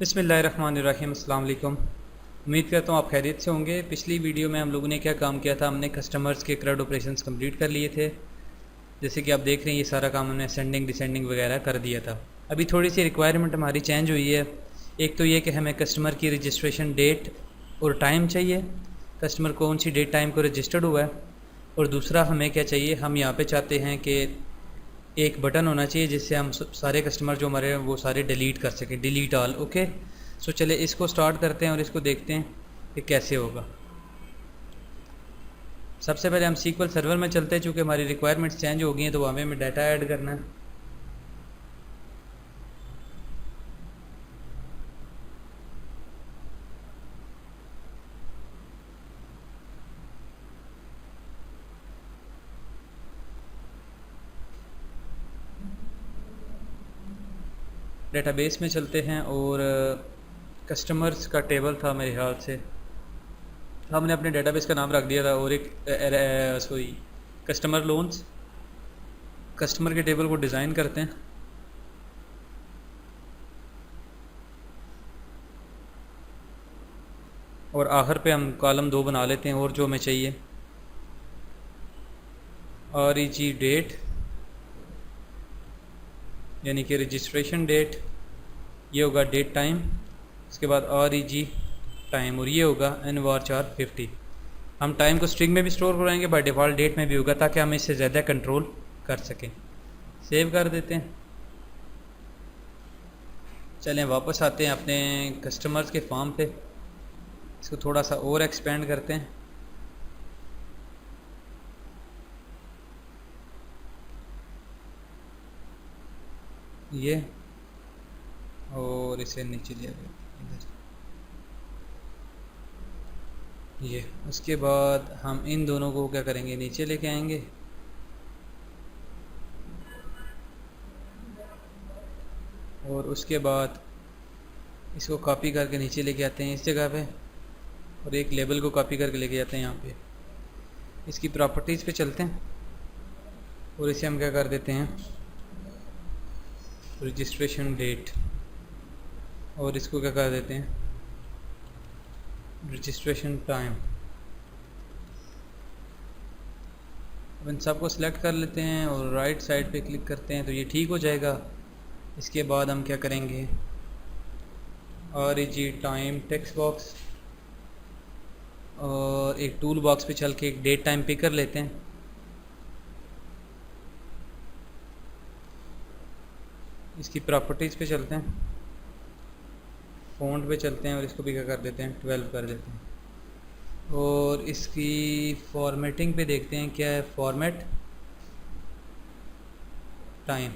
बिस्मिल्लाहिर्रहमानिर्रहीम। अस्सलाम वालेकुम। उम्मीद करता हूँ आप खैरियत से होंगे। पिछली वीडियो में हम लोगों ने क्या काम किया था, हमने कस्टमर्स के CRUD ऑपरेशंस कंप्लीट कर लिए थे। जैसे कि आप देख रहे हैं ये सारा काम हमने सेंडिंग डिसेंडिंग वगैरह कर दिया था। अभी थोड़ी सी रिक्वायरमेंट हमारी चेंज हुई है। एक तो ये कि हमें कस्टमर की रजिस्ट्रेशन डेट और टाइम चाहिए, कस्टमर कौन सी डेट टाइम को रजिस्टर्ड हुआ है। और दूसरा हमें क्या चाहिए, हम यहाँ पे चाहते हैं कि एक बटन होना चाहिए जिससे हम सारे कस्टमर जो हमारे हैं वो सारे डिलीट कर सकें, डिलीट ऑल। ओके, सो चले इसको स्टार्ट करते हैं और इसको देखते हैं कि कैसे होगा। सबसे पहले हम SQL सर्वर में चलते हैं, चूँकि हमारी रिक्वायरमेंट्स चेंज हो गई हैं तो हमें डाटा ऐड करना है। डेटाबेस में चलते हैं और कस्टमर्स का टेबल था मेरे ख्याल से, हमने अपने डेटाबेस का नाम रख दिया था और एक सॉरी कस्टमर लोन्स, कस्टमर के टेबल को डिज़ाइन करते हैं। और आखिर पे हम कॉलम 2 बना लेते हैं और जो हमें चाहिए REG डेट यानी कि रजिस्ट्रेशन डेट, ये होगा डेट टाइम, इसके बाद REG टाइम और ये होगा nvar 50। हम टाइम को स्ट्रिंग में भी स्टोर कराएंगे, बाय डिफ़ॉल्ट डेट में भी होगा ताकि हम इससे ज़्यादा कंट्रोल कर सकें। सेव कर देते हैं। चलें वापस आते हैं अपने कस्टमर्स के फॉर्म पे, इसको थोड़ा सा और एक्सपेंड करते हैं। ये और इसे नीचे ले आते इधर, ये उसके बाद हम इन दोनों को क्या करेंगे, नीचे लेके आएंगे और उसके बाद इसको कॉपी करके नीचे लेके आते हैं इस जगह पे और एक लेबल को कॉपी करके लेके जाते हैं यहाँ पे। इसकी प्रॉपर्टीज़ पे चलते हैं और इसे हम क्या कर देते हैं, रजिस्ट्रेशन डेट, और इसको क्या कर देते हैं, रजिस्ट्रेशन टाइम। अब इन सबको सिलेक्ट कर लेते हैं और राइट साइड पे क्लिक करते हैं तो ये ठीक हो जाएगा। इसके बाद हम क्या करेंगे, REG टाइम टेक्स्ट बॉक्स और एक टूल बॉक्स पे चल के एक डेट टाइम पिक कर लेते हैं। इसकी प्रॉपर्टीज़ पे चलते हैं, फ़ॉन्ट पे चलते हैं और इसको भी क्या कर देते हैं, 12 कर देते हैं। और इसकी फॉर्मेटिंग पे देखते हैं क्या है, फॉर्मेट टाइम।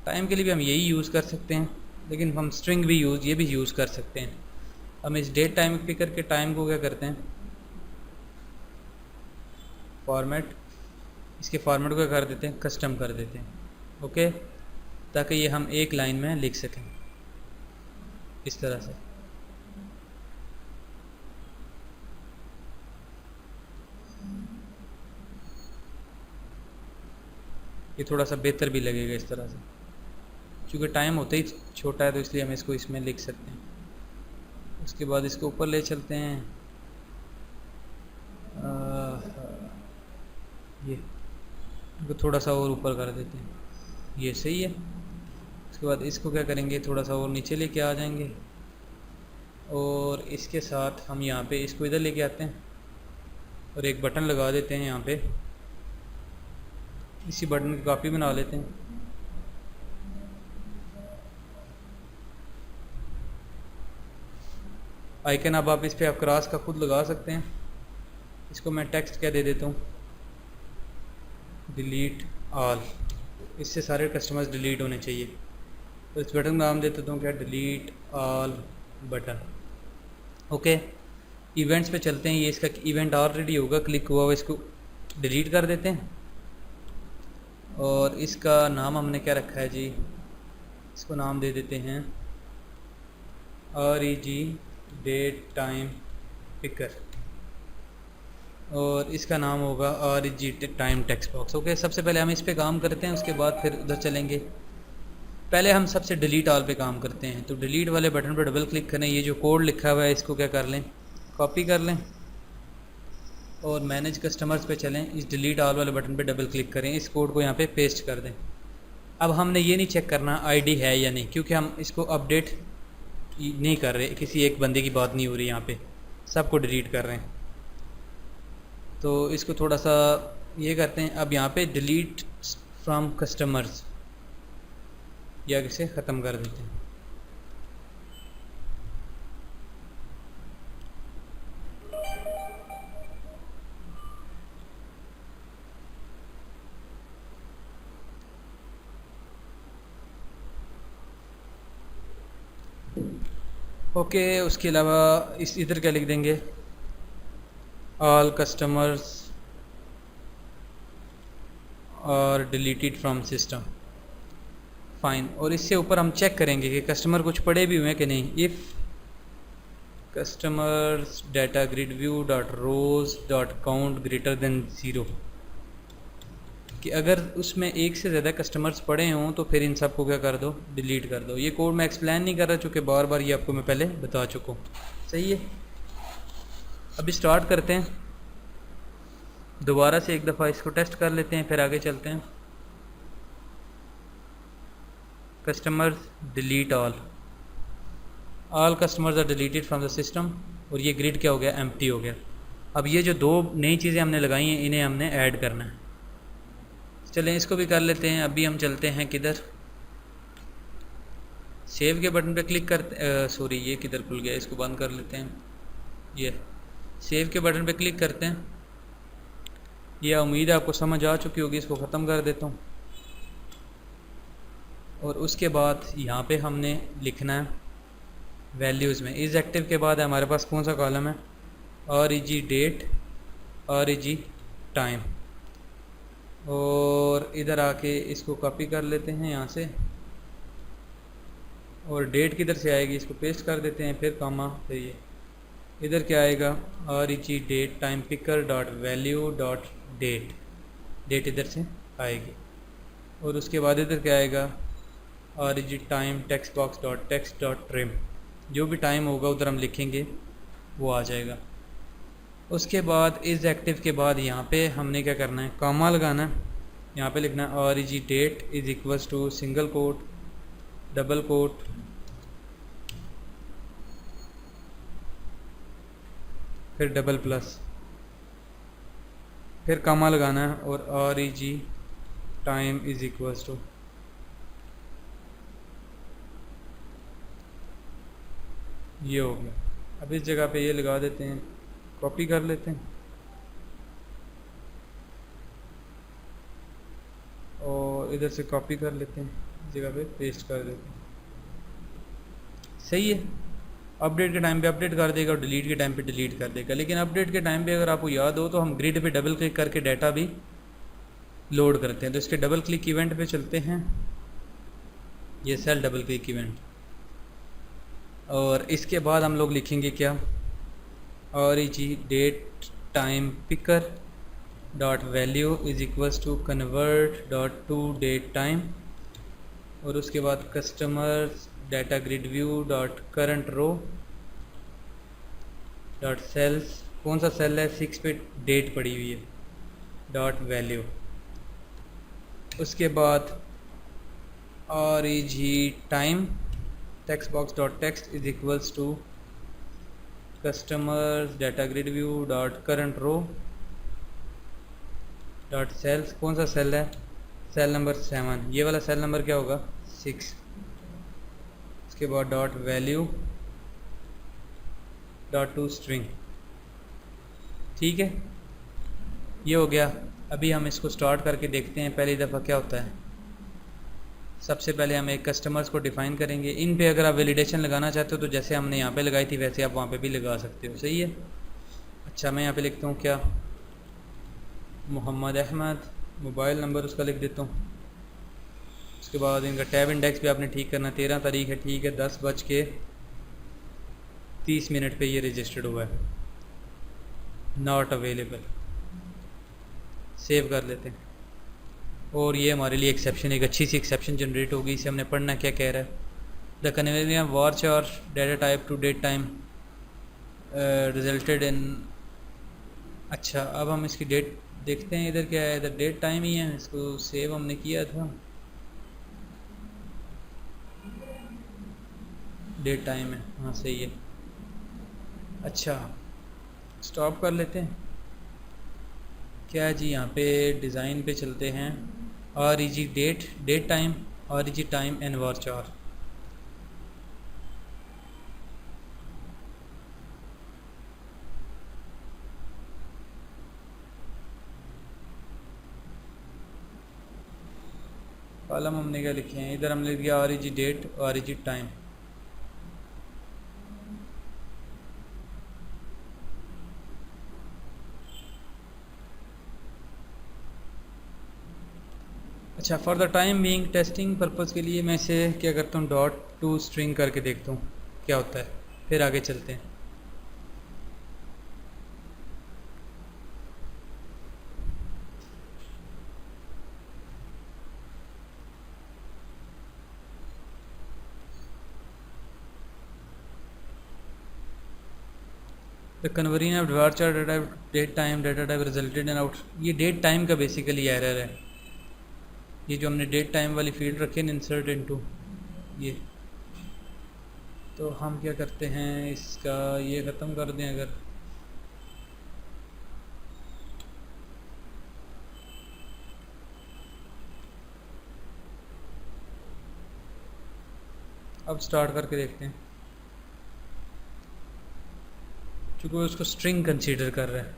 टाइम के लिए भी हम यही यूज़ कर सकते हैं, लेकिन हम स्ट्रिंग भी ये भी यूज़ कर सकते हैं। हम इस डेट टाइम पिक करके टाइम को क्या करते हैं, फॉर्मेट, इसके फॉर्मेट को क्या कर देते हैं, कस्टम कर देते हैं। ओके, ताकि ये हम एक लाइन में लिख सकें इस तरह से। ये थोड़ा सा बेहतर भी लगेगा इस तरह से, क्योंकि टाइम होता ही छोटा है तो इसलिए हम इसको इसमें लिख सकते हैं। उसके बाद इसको ऊपर ले चलते हैं, ये इसको थोड़ा सा और ऊपर कर देते हैं, ये सही है। उसके बाद इसको क्या करेंगे, थोड़ा सा और नीचे लेके आ जाएंगे और इसके साथ हम यहाँ पे इसको इधर लेके आते हैं और एक बटन लगा देते हैं यहाँ पे। इसी बटन की कॉपी बना लेते हैं। आइकन अब आप इस पर आप क्रॉस का खुद लगा सकते हैं। इसको मैं टेक्स्ट क्या दे देता हूँ, डिलीट ऑल, इससे सारे कस्टमर्स डिलीट होने चाहिए। तो इस बटन का नाम दे देता हूँ क्या, delete all button. Okay, events पे चलते हैं। ये इसका इवेंट ऑलरेडी होगा, क्लिक हुआ हुआ, इसको डिलीट कर देते हैं। और इसका नाम हमने क्या रखा है जी, इसको नाम दे देते हैं REG डेट टाइम पिकर और इसका नाम होगा REG time text box. Okay, सबसे पहले हम इस पे काम करते हैं, उसके बाद फिर उधर चलेंगे। पहले हम सबसे डिलीट ऑल पे काम करते हैं। तो डिलीट वाले बटन पर डबल क्लिक करें, ये जो कोड लिखा हुआ है इसको क्या कर लें, कॉपी कर लें और मैनेज कस्टमर्स पे चलें, इस डिलीट ऑल वाले बटन पे डबल क्लिक करें, इस कोड को यहाँ पे पेस्ट कर दें। अब हमने ये नहीं चेक करना आईडी है या नहीं, क्योंकि हम इसको अपडेट नहीं कर रहे, किसी एक बंदे की बात नहीं हो रही, यहाँ पे सबको डिलीट कर रहे हैं। तो इसको थोड़ा सा ये करते हैं। अब यहाँ पे डिलीट फ्रॉम कस्टमर्स या इसे ख़त्म कर देते हैं। ओके, उसके अलावा इस इधर क्या लिख देंगे, ऑल कस्टमर्स और डिलीटेड फ्रॉम सिस्टम, फाइन। और इससे ऊपर हम चेक करेंगे कि कस्टमर कुछ पड़े भी हुए हैं कि नहीं। If customers data grid view dot rows dot count greater than 0, कि अगर उसमें एक से ज़्यादा कस्टमर्स पड़े हों तो फिर इन सब को क्या कर दो, डिलीट कर दो। ये कोड मैं एक्सप्लेन नहीं कर रहा, चूँकि बार बार ये आपको मैं पहले बता चुका हूँ। सही है, अभी स्टार्ट करते हैं, दोबारा से एक दफ़ा इसको टेस्ट कर लेते हैं, फिर आगे चलते हैं। Customers delete all customers are deleted from the system, और ये ग्रिड क्या हो गया, एम्प्टी हो गया। अब ये जो दो नई चीज़ें हमने लगाई हैं इन्हें हमने ऐड करना है। चलें इसको भी कर लेते हैं। अभी हम चलते हैं किधर, सेव के बटन पे क्लिक करते, सॉरी ये किधर खुल गया, इसको बंद कर लेते हैं। ये सेव के बटन पे क्लिक करते हैं। यह उम्मीद है आपको समझ आ चुकी होगी, इसको ख़त्म कर देता हूँ। और उसके बाद यहाँ पे हमने लिखना है वैल्यूज़ में, इस एक्टिव के बाद हमारे पास कौन सा कॉलम है, REG डेट, REG टाइम। और इधर आके इसको कॉपी कर लेते हैं यहाँ से, और डेट किधर से आएगी इसको पेस्ट कर देते हैं, फिर कामा, फिर ये इधर क्या आएगा, REG date time picker dot value dot date, date इधर से आएगी। और उसके बाद इधर क्या आएगा, REG time text box dot text dot trim, जो भी टाइम होगा उधर हम लिखेंगे वो आ जाएगा। उसके बाद इस एक्टिव के बाद यहाँ पे हमने क्या करना है, कॉमा लगाना है। यहाँ पे लिखना है REG date is equals to single quote, double quote, फिर डबल प्लस, फिर कॉमा लगाना है, और REG time is equals to, ये हो गया। अब इस जगह पे ये लगा देते हैं, कॉपी कर लेते हैं और इधर से कॉपी कर लेते हैं, इस जगह पे पेस्ट कर देते हैं। सही है, अपडेट के टाइम पे अपडेट कर देगा और डिलीट के टाइम पे डिलीट कर देगा। लेकिन अपडेट के टाइम पे अगर आपको याद हो तो हम ग्रिड पे डबल क्लिक करके डाटा भी लोड करते हैं। तो इसके डबल क्लिक इवेंट पे चलते हैं, ये सेल डबल क्लिक इवेंट, और इसके बाद हम लोग लिखेंगे क्या, REG date time picker dot value is equals to convert dot to date time, और उसके बाद customers data grid view dot current row dot cells, कौन सा सेल है, 6 पे डेट पड़ी हुई है, डॉट वैल्यू। उसके बाद REG time text box dot text is equals to customers data grid view dot current row dot cells, कौन सा सेल है, सेल नंबर 7, ये वाला सेल नंबर क्या होगा, 6। उसके बाद dot value dot to string, ठीक है, ये हो गया। अभी हम इसको स्टार्ट करके देखते हैं पहली दफ़ा क्या होता है। सबसे पहले हम एक कस्टमर्स को डिफ़ाइन करेंगे। इन पे अगर आप वैलिडेशन लगाना चाहते हो तो जैसे हमने यहाँ पे लगाई थी वैसे आप वहाँ पे भी लगा सकते हो, सही है। अच्छा, मैं यहाँ पे लिखता हूँ क्या, मोहम्मद अहमद, मोबाइल नंबर उसका लिख देता हूँ। उसके बाद इनका टैब इंडेक्स भी आपने ठीक करना, 13 तारीख है, ठीक है, 10:30 पे ये रजिस्टर्ड हुआ है, नॉट अवेलेबल। सेव कर लेते हैं। और ये हमारे लिए एक्सेप्शन, एक अच्छी सी एक्सेप्शन जनरेट होगी। इसे हमने पढ़ना क्या कह रहा है। द कन्वेनियंट वार्च और data type to date time resulted in. अच्छा, अब हम इसकी डेट देखते हैं। इधर क्या है, इधर डेट टाइम ही है, इसको सेव हमने किया था, डेट टाइम है, हाँ सही है। अच्छा, स्टॉप कर लेते हैं क्या जी, यहाँ पे डिज़ाइन पे चलते हैं। और ई जी डेट, डेट टाइम, और ई जी टाइम एंड वार्च और। कॉलम हमने क्या लिखे हैं, इधर हमने लिख दिया और ई जी डेट और ई जी टाइम। अच्छा, for the time being testing purpose के लिए मैं इसे क्या करता हूँ, डॉट टू स्ट्रिंग करके देखता हूँ क्या होता है, फिर आगे चलते हैं। The conversion of departure date time data type resulted in out. ये डेट टाइम का बेसिकली एरर है। ये जो हमने डेट टाइम वाली फील्ड रखी है, इंसर्ट इनटू, ये तो हम क्या करते हैं, इसका ये ख़त्म कर दें। अगर अब स्टार्ट करके देखते हैं, क्योंकि वो उसको स्ट्रिंग कंसीडर कर रहा है।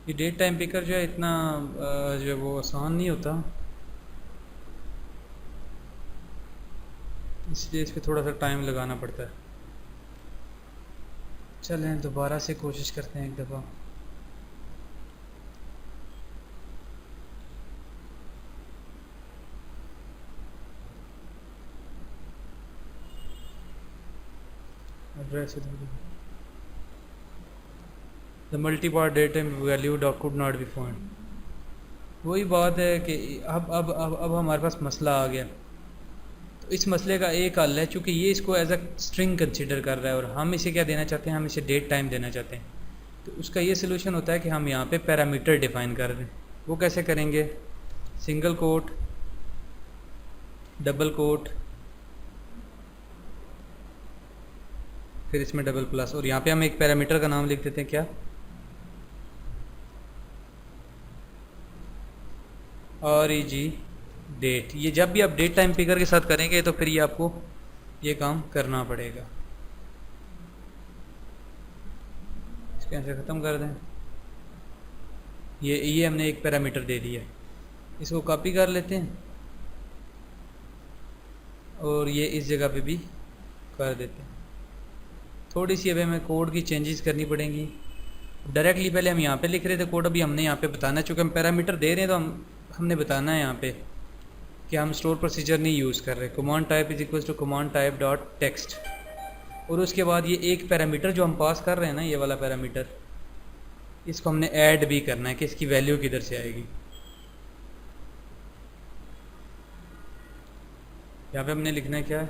ये डेट टाइम पिकर जो है इतना जो है वो आसान नहीं होता, इसलिए इस पर थोड़ा सा टाइम लगाना पड़ता है। चलें दोबारा से कोशिश करते हैं एक दफ़ा। Address the multi part date time value dot could not be found. वही बात है कि अब हमारे पास मसला आ गया। तो इस मसले का एक हल है, चूँकि ये इसको एज अ स्ट्रिंग कंसीडर कर रहा है और हम इसे क्या देना चाहते हैं, हम इसे डेट टाइम देना चाहते हैं। तो उसका ये सोल्यूशन होता है कि हम यहाँ पे पैरामीटर डिफाइन कर दें। वो कैसे करेंगे, सिंगल कोट, डबल कोट, फिर इसमें डबल प्लस, और यहाँ पे हम एक पैरामीटर का नाम लिख देते हैं क्या, और ई जी डेट। ये जब भी आप डेट टाइम पिकर के साथ करेंगे तो फिर ये आपको ये काम करना पड़ेगा। इसको ऐसे ख़त्म कर दें। ये हमने एक पैरामीटर दे दिया, इसको कॉपी कर लेते हैं और ये इस जगह पे भी कर देते हैं। थोड़ी सी अब हमें कोड की चेंजेस करनी पड़ेंगी। डायरेक्टली पहले हम यहाँ पे लिख रहे थे कोड, अभी हमने यहाँ पे बताना है, चूँकि हम पैरामीटर दे रहे हैं तो हमने बताना है यहाँ पे कि हम स्टोर प्रोसीजर नहीं यूज़ कर रहे। Command type is equal to command type dot text, और उसके बाद ये एक पैरामीटर जो हम पास कर रहे हैं ना, ये वाला पैरामीटर, इसको हमने ऐड भी करना है कि इसकी वैल्यू किधर से आएगी। यहाँ पे हमने लिखना है क्या,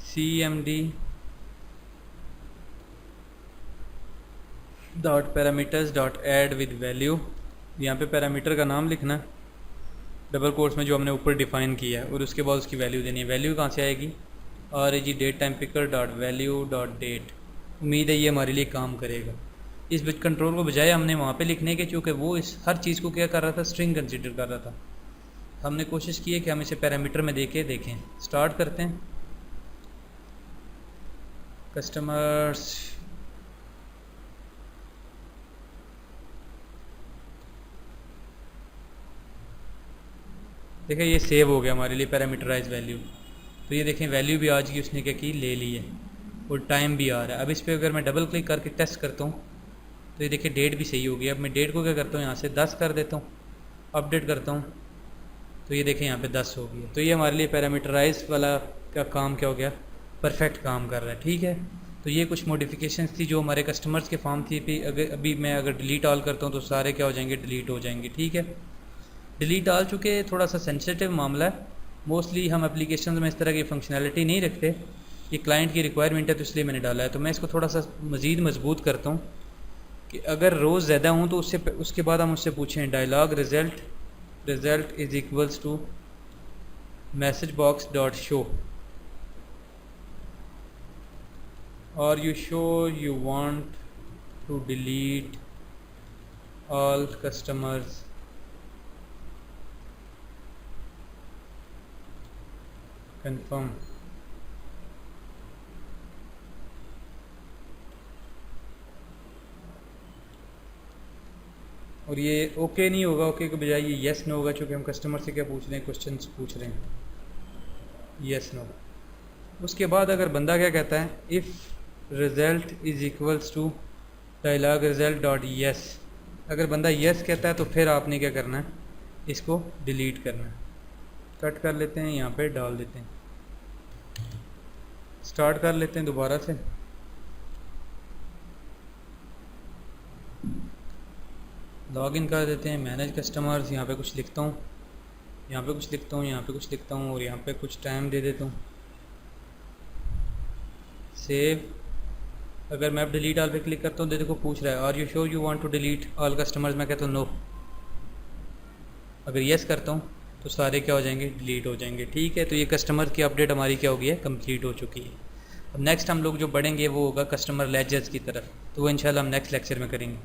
cmd dot parameters dot add with value. यहाँ पे पैरामीटर का नाम लिखना है डबल कोट्स में जो हमने ऊपर डिफाइन किया है, और उसके बाद उसकी वैल्यू देनी है। वैल्यू कहाँ से आएगी, और G date time picker dot value dot date. उम्मीद है ये हमारे लिए काम करेगा। इस बिट कंट्रोल को बजाय हमने वहाँ पे लिखने के, चूँकि वो इस हर चीज़ को क्या कर रहा था, स्ट्रिंग कंसिडर कर रहा था। हमने कोशिश की है कि हम इसे पैरामीटर में देखें। स्टार्ट करते हैं, कस्टमर्स, देखिए ये सेव हो गया हमारे लिए पैरामीटराइज वैल्यू। तो ये देखें वैल्यू भी आज की उसने क्या की, ले ली है, और टाइम भी आ रहा है। अब इस पर अगर मैं डबल क्लिक करके टेस्ट करता हूँ तो ये देखिए डेट भी सही होगी। अब मैं डेट को क्या करता हूँ, यहाँ से 10 कर देता हूँ, अपडेट करता हूँ तो ये देखें यहाँ पे 10 हो गया। तो ये हमारे लिए पैरामीटराइज वाला का काम क्या हो गया, परफेक्ट काम कर रहा है। ठीक है, तो ये कुछ मॉडिफिकेशंस थी जो हमारे कस्टमर्स के फॉर्म थी। अभी मैं अगर डिलीट ऑल करता हूँ तो सारे क्या हो जाएंगे, डिलीट हो जाएंगे। ठीक है, डिलीट ऑल चूँकि थोड़ा सा सेंसिटिव मामला है, मोस्टली हम एप्लीकेशन में इस तरह की फंक्शनैलिटी नहीं रखते, ये क्लाइंट की रिक्वायरमेंट है तो इसलिए मैंने डाला है। तो मैं इसको थोड़ा सा मज़ीद मजबूत करता हूँ कि अगर रोज़ ज़्यादा हूँ तो उसके बाद हम उससे पूछें dialog result is equals to message box dot show, और you show you want to delete all customers confirm. और ये ओके नहीं होगा, ओके के बजाय ये येस नो होगा, चूँकि हम कस्टमर से क्या पूछ रहे हैं, क्वेश्चन पूछ रहे हैं, येस नो। उसके बाद अगर बंदा क्या कहता है, if result is equals to dialog result dot yes, अगर बंदा येस कहता है तो फिर आपने क्या करना है, इसको डिलीट करना है। कट कर लेते हैं, यहाँ पे डाल देते हैं, स्टार्ट कर लेते हैं दोबारा से। लॉग इन कर देते हैं, मैनेज कस्टमर्स, यहाँ पे कुछ लिखता हूँ, यहाँ पे कुछ लिखता हूँ, यहाँ पे कुछ लिखता हूँ, और यहाँ पे कुछ टाइम दे देता हूँ, सेव। अगर मैं अब डिलीट ऑल पे क्लिक करता हूँ तो देखो पूछ रहा है are you sure you want to delete all customers, मैं कहता हूँ नो। अगर येस करता हूँ तो सारे क्या हो जाएंगे, डिलीट हो जाएंगे। ठीक है, तो ये कस्टमर की अपडेट हमारी क्या हो गई है, कंप्लीट हो चुकी है। अब नेक्स्ट हम लोग जो बढ़ेंगे वो होगा कस्टमर लेजर्स की तरफ, तो वो इंशाल्लाह हम नेक्स्ट लेक्चर में करेंगे।